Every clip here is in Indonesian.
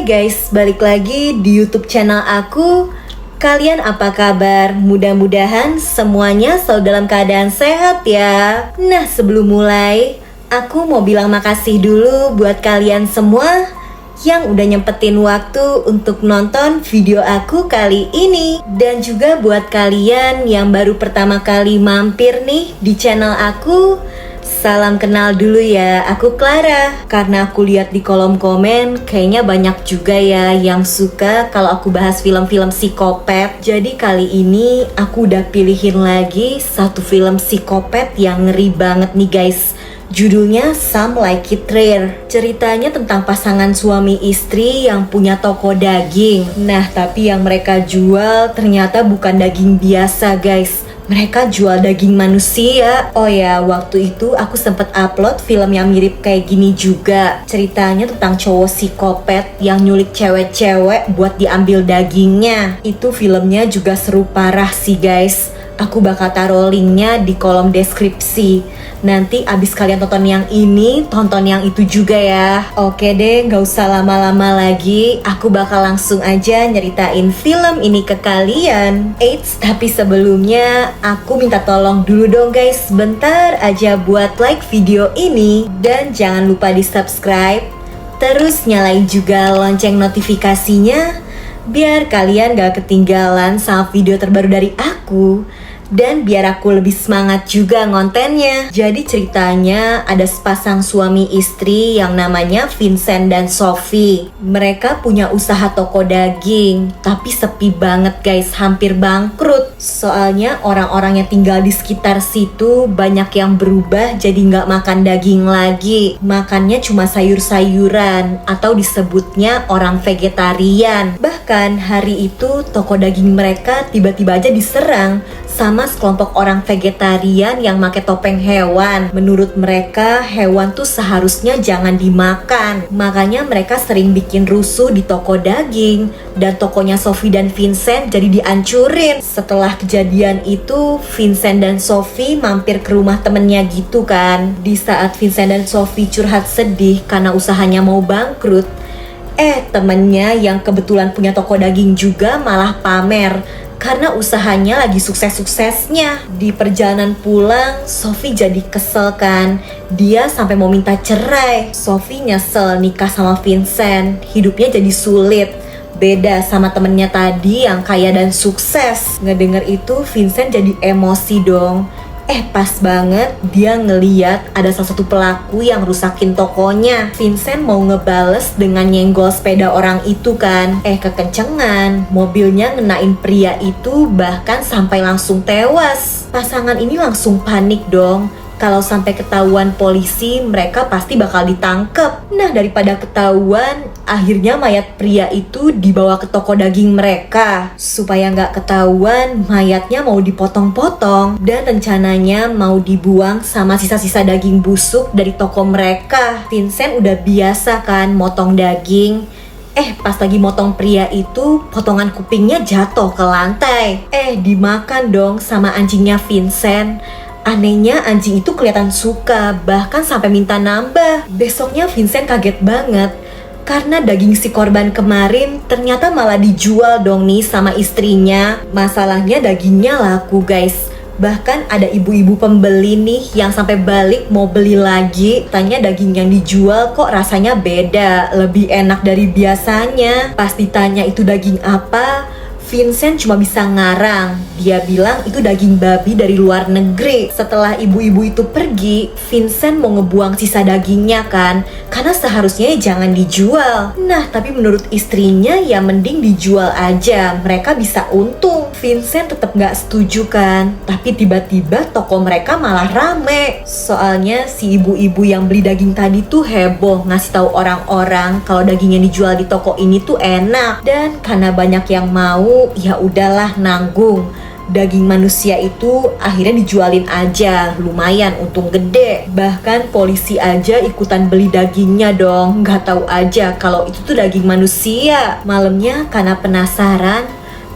guys, balik lagi di YouTube channel aku. Kalian apa kabar? Mudah-mudahan semuanya selalu dalam keadaan sehat ya. Nah, sebelum mulai, aku mau bilang makasih dulu buat kalian semua yang udah nyempetin waktu untuk nonton video aku kali ini. Dan juga buat kalian yang baru pertama kali mampir nih di channel aku, salam kenal dulu ya, aku Clara. Karena aku lihat di kolom komen kayaknya banyak juga ya yang suka kalau aku bahas film-film psikopat. Jadi kali ini aku udah pilihin lagi satu film psikopat yang ngeri banget nih guys. Judulnya Some Like It Rare. Ceritanya tentang pasangan suami istri yang punya toko daging. Nah, tapi yang mereka jual ternyata bukan daging biasa guys. Mereka jual daging manusia. Oh ya, waktu itu aku sempet upload film yang mirip kayak gini juga. Ceritanya tentang cowok psikopat yang nyulik cewek-cewek buat diambil dagingnya. Itu filmnya juga seru parah sih guys. Aku bakal taruh linknya di kolom deskripsi. Nanti abis kalian tonton yang ini, tonton yang itu juga ya. Oke deh, gak usah lama-lama lagi. Aku bakal langsung aja nyeritain film ini ke kalian. Eits, tapi sebelumnya aku minta tolong dulu dong guys, bentar aja buat like video ini. Dan jangan lupa di subscribe. Terus nyalain juga lonceng notifikasinya, biar kalian gak ketinggalan sama video terbaru dari aku. Dan biar aku lebih semangat juga ngontennya. Jadi ceritanya ada sepasang suami istri yang namanya Vincent dan Sophie. Mereka punya usaha toko daging, tapi sepi banget guys, hampir bangkrut. Soalnya orang-orang yang tinggal di sekitar situ banyak yang berubah jadi nggak makan daging lagi. Makannya cuma sayur-sayuran atau disebutnya orang vegetarian. Bahkan hari itu toko daging mereka tiba-tiba aja diserang sama sekelompok orang vegetarian yang make topeng hewan. Menurut mereka, hewan tuh seharusnya jangan dimakan. Makanya mereka sering bikin rusuh di toko daging. Dan tokonya Sophie dan Vincent jadi dihancurin. Setelah kejadian itu, Vincent dan Sophie mampir ke rumah temennya gitu kan. Di saat Vincent dan Sophie curhat sedih karena usahanya mau bangkrut, temennya yang kebetulan punya toko daging juga malah pamer karena usahanya lagi sukses-suksesnya. Di perjalanan pulang, Sophie jadi kesel kan. Dia sampai mau minta cerai. Sophie nyesel nikah sama Vincent. Hidupnya jadi sulit. Beda sama temennya tadi yang kaya dan sukses. Ngedenger itu Vincent jadi emosi dong. Pas banget dia ngeliat ada salah satu pelaku yang rusakin tokonya. Vincent mau ngebales dengan nyenggol sepeda orang itu kan. Kekencengan, mobilnya ngenain pria itu bahkan sampai langsung tewas. Pasangan ini langsung panik dong. Kalau sampai ketahuan polisi, mereka pasti bakal ditangkep. Nah, daripada ketahuan, akhirnya mayat pria itu dibawa ke toko daging mereka. Supaya nggak ketahuan, mayatnya mau dipotong-potong. Dan rencananya mau dibuang sama sisa-sisa daging busuk dari toko mereka. Vincent udah biasa kan motong daging. Pas lagi motong pria itu, potongan kupingnya jatuh ke lantai. Dimakan dong sama anjingnya Vincent. Anehnya anjing itu kelihatan suka, bahkan sampai minta nambah. Besoknya Vincent kaget banget karena daging si korban kemarin ternyata malah dijual dong nih sama istrinya. Masalahnya dagingnya laku guys. Bahkan ada ibu-ibu pembeli nih yang sampai balik mau beli lagi. Tanya daging yang dijual kok rasanya beda, lebih enak dari biasanya. Pas ditanya itu daging apa, Vincent cuma bisa ngarang. Dia bilang itu daging babi dari luar negeri. Setelah ibu-ibu itu pergi, Vincent mau ngebuang sisa dagingnya kan, karena seharusnya jangan dijual. Nah, tapi menurut istrinya ya mending dijual aja, mereka bisa untung. Vincent tetap gak setuju kan, tapi tiba-tiba toko mereka malah rame. Soalnya si ibu-ibu yang beli daging tadi tuh heboh ngasih tahu orang-orang kalau daging yang dijual di toko ini tuh enak. Dan karena banyak yang mau, ya udahlah nanggung. Daging manusia itu akhirnya dijualin aja, lumayan untung gede. Bahkan polisi aja ikutan beli dagingnya dong. Gak tahu aja kalau itu tuh daging manusia. Malamnya karena penasaran,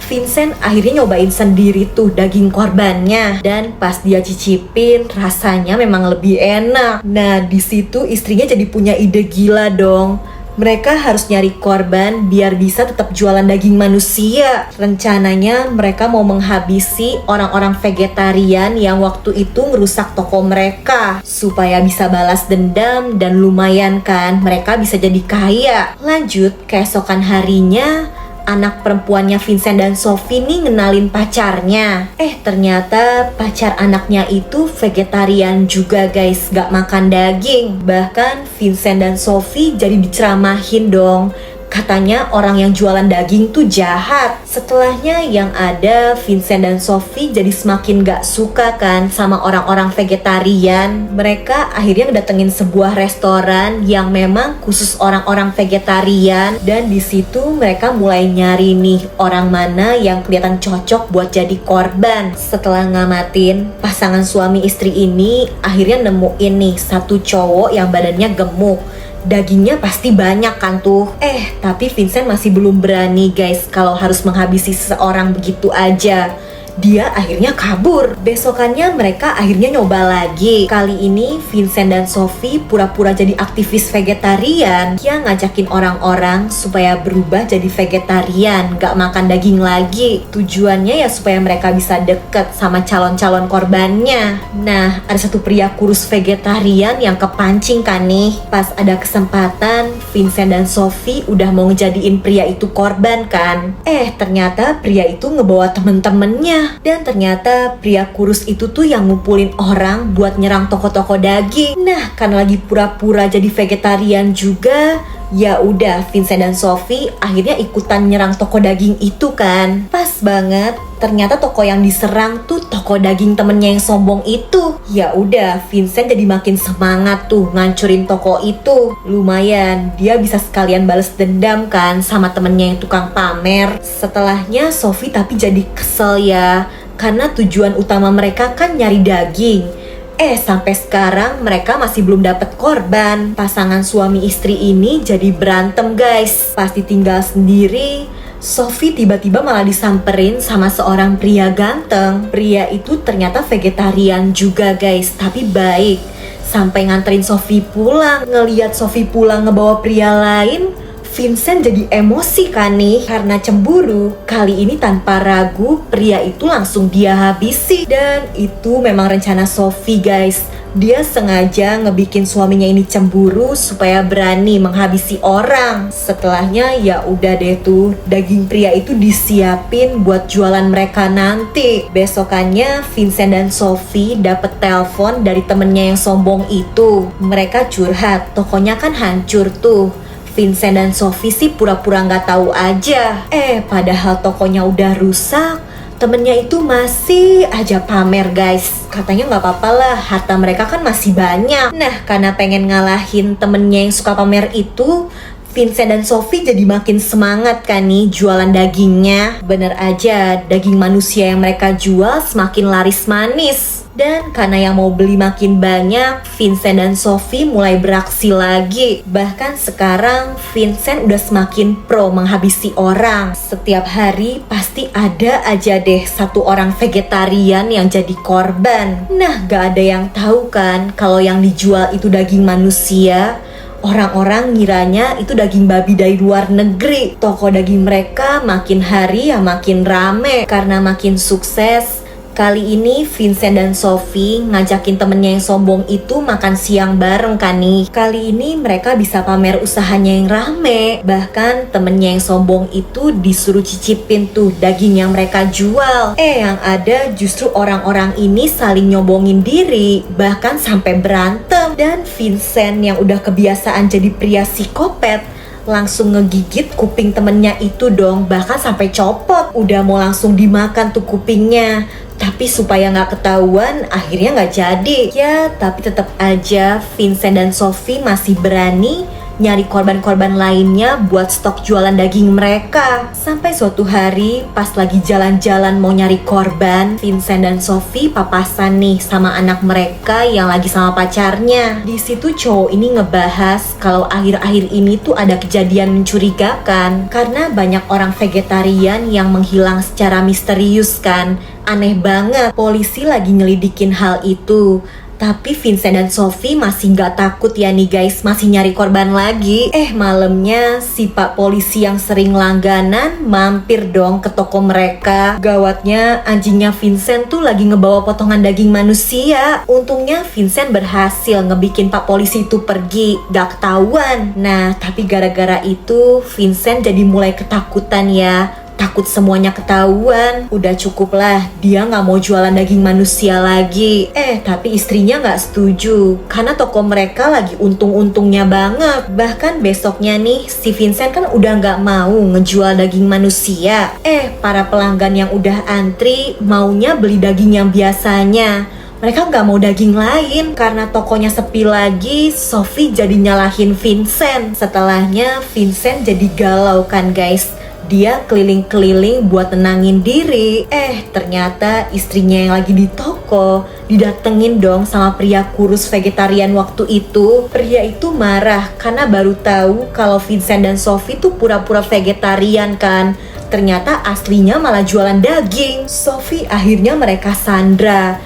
Vincent akhirnya nyobain sendiri tuh daging korbannya. Dan pas dia cicipin, rasanya memang lebih enak. Nah, di situ istrinya jadi punya ide gila dong. Mereka harus nyari korban biar bisa tetap jualan daging manusia. Rencananya mereka mau menghabisi orang-orang vegetarian yang waktu itu merusak toko mereka supaya bisa balas dendam dan lumayan kan mereka bisa jadi kaya. Lanjut, keesokan harinya anak perempuannya Vincent dan Sophie nih ngenalin pacarnya. Ternyata pacar anaknya itu vegetarian juga guys, gak makan daging. Bahkan Vincent dan Sophie jadi diceramahin dong. Katanya orang yang jualan daging tuh jahat. Setelahnya yang ada Vincent dan Sophie jadi semakin gak suka kan sama orang-orang vegetarian. Mereka akhirnya ngedatengin sebuah restoran yang memang khusus orang-orang vegetarian. Dan di situ mereka mulai nyari nih orang mana yang kelihatan cocok buat jadi korban. Setelah ngamatin, pasangan suami istri ini akhirnya nemuin nih satu cowok yang badannya gemuk. Dagingnya pasti banyak kan tuh. Tapi Vincent masih belum berani guys kalau harus menghabisi seseorang begitu aja. Dia akhirnya kabur. Besokannya mereka akhirnya nyoba lagi. Kali ini Vincent dan Sophie pura-pura jadi aktivis vegetarian yang ngajakin orang-orang supaya berubah jadi vegetarian, gak makan daging lagi. Tujuannya ya supaya mereka bisa deket sama calon-calon korbannya. Nah, ada satu pria kurus vegetarian yang kepancing kan nih. Pas ada kesempatan, Vincent dan Sophie udah mau ngejadiin pria itu korban kan. Ternyata pria itu ngebawa temen-temennya. Dan ternyata pria kurus itu tuh yang ngumpulin orang buat nyerang toko-toko daging. Nah, karena lagi pura-pura jadi vegetarian juga, ya udah Vincent dan Sophie akhirnya ikutan nyerang toko daging itu kan. Pas banget, ternyata toko yang diserang tuh toko daging temennya yang sombong itu. Ya udah, Vincent jadi makin semangat tuh ngancurin toko itu. Lumayan, dia bisa sekalian bales dendam kan sama temennya yang tukang pamer. Setelahnya Sophie tapi jadi kesel ya, karena tujuan utama mereka kan nyari daging. Sampai sekarang mereka masih belum dapat korban. Pasangan suami istri ini jadi berantem guys. Pas ditinggal sendiri, Sophie tiba-tiba malah disamperin sama seorang pria ganteng. Pria itu ternyata vegetarian juga guys, tapi baik. Sampai nganterin Sophie pulang. Ngeliat Sophie pulang ngebawa pria lain, Vincent jadi emosi kan nih. Karena cemburu, kali ini tanpa ragu pria itu langsung dia habisi. Dan itu memang rencana Sophie guys. Dia sengaja ngebikin suaminya ini cemburu supaya berani menghabisi orang. Setelahnya ya udah deh tuh, daging pria itu disiapin buat jualan mereka nanti. Besokannya Vincent dan Sophie dapet telepon dari temennya yang sombong itu. Mereka curhat, tokonya kan hancur tuh. Vincent dan Sophie sih pura-pura nggak tahu aja. Padahal tokonya udah rusak, temennya itu masih aja pamer guys. Katanya nggak apa-apa lah, harta mereka kan masih banyak. Nah, karena pengen ngalahin temennya yang suka pamer itu, Vincent dan Sophie jadi makin semangat kan nih jualan dagingnya. Bener aja, daging manusia yang mereka jual semakin laris manis. Dan karena yang mau beli makin banyak, Vincent dan Sophie mulai beraksi lagi. Bahkan sekarang Vincent udah semakin pro menghabisi orang. Setiap hari pasti ada aja deh satu orang vegetarian yang jadi korban. Nah, gak ada yang tahu kan kalau yang dijual itu daging manusia. Orang-orang ngiranya itu daging babi dari luar negeri. Toko daging mereka makin hari ya makin rame. Karena makin sukses, kali ini Vincent dan Sophie ngajakin temennya yang sombong itu makan siang bareng kan nih. Kali ini mereka bisa pamer usahanya yang rame. Bahkan temennya yang sombong itu disuruh cicipin tuh daging yang mereka jual. Yang ada justru orang-orang ini saling nyombongin diri, bahkan sampai berantem. Dan Vincent yang udah kebiasaan jadi pria psikopat langsung ngegigit kuping temennya itu dong, bahkan sampai copot. Udah mau langsung dimakan tuh kupingnya, tapi supaya nggak ketahuan akhirnya nggak jadi. Ya, tapi tetap aja Vincent dan Sophie masih berani nyari korban-korban lainnya buat stok jualan daging mereka. Sampai suatu hari pas lagi jalan-jalan mau nyari korban, Vincent dan Sophie papasan nih sama anak mereka yang lagi sama pacarnya. Di situ cowok ini ngebahas kalau akhir-akhir ini tuh ada kejadian mencurigakan karena banyak orang vegetarian yang menghilang secara misterius kan. Aneh banget, polisi lagi nyelidikin hal itu. Tapi Vincent dan Sophie masih nggak takut ya nih guys, masih nyari korban lagi. Malamnya si Pak Polisi yang sering langganan mampir dong ke toko mereka. Gawatnya anjingnya Vincent tuh lagi ngebawa potongan daging manusia. Untungnya Vincent berhasil ngebikin Pak Polisi itu pergi, gak ketahuan. Nah, tapi gara-gara itu Vincent jadi mulai ketakutan ya. Takut semuanya ketahuan. Udah cukup lah, dia gak mau jualan daging manusia lagi. Tapi istrinya gak setuju, karena toko mereka lagi untung-untungnya banget. Bahkan besoknya nih, si Vincent kan udah gak mau ngejual daging manusia. Para pelanggan yang udah antri maunya beli daging yang biasanya. Mereka gak mau daging lain. Karena tokonya sepi lagi, Sophie jadi nyalahin Vincent. Setelahnya Vincent jadi galau kan guys. Dia keliling-keliling buat tenangin diri. Ternyata istrinya yang lagi di toko didatengin dong sama pria kurus vegetarian waktu itu. Pria itu marah karena baru tahu kalau Vincent dan Sophie tuh pura-pura vegetarian kan. Ternyata aslinya malah jualan daging. Sophie akhirnya mereka sandra.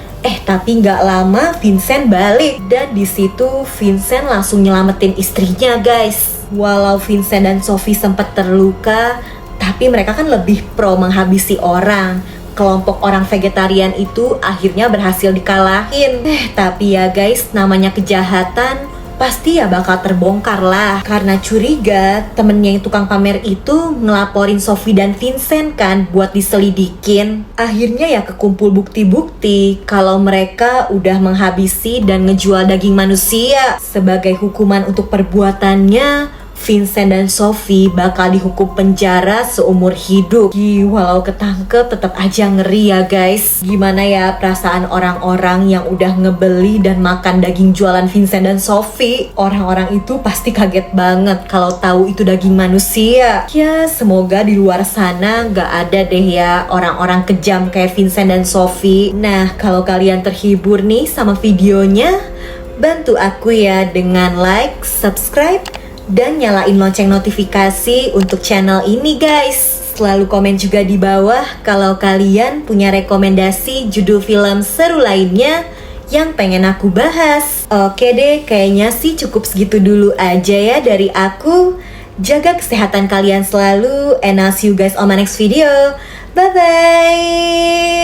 Tapi nggak lama Vincent balik, dan di situ Vincent langsung nyelamatin istrinya guys. Walau Vincent dan Sophie sempat terluka, tapi mereka kan lebih pro menghabisi orang. Kelompok orang vegetarian itu akhirnya berhasil dikalahin. Tapi ya guys, namanya kejahatan pasti ya bakal terbongkar lah. Karena curiga temennya yang tukang pamer itu ngelaporin Sophie dan Vincent kan buat diselidikin. Akhirnya ya kekumpul bukti-bukti kalau mereka udah menghabisi dan ngejual daging manusia. Sebagai hukuman untuk perbuatannya, Vincent dan Sophie bakal dihukum penjara seumur hidup. Walau ketangkep tetap aja ngeri ya guys. Gimana ya perasaan orang-orang yang udah ngebeli dan makan daging jualan Vincent dan Sophie? Orang-orang itu pasti kaget banget kalau tahu itu daging manusia. Ya semoga di luar sana gak ada deh ya orang-orang kejam kayak Vincent dan Sophie. Nah, kalau kalian terhibur nih sama videonya, bantu aku ya dengan like, subscribe, dan nyalain lonceng notifikasi untuk channel ini guys. Selalu komen juga di bawah kalau kalian punya rekomendasi judul film seru lainnya yang pengen aku bahas. Oke deh, kayaknya sih cukup segitu dulu aja ya dari aku. Jaga kesehatan kalian selalu, and I'll see you guys on my next video. Bye bye.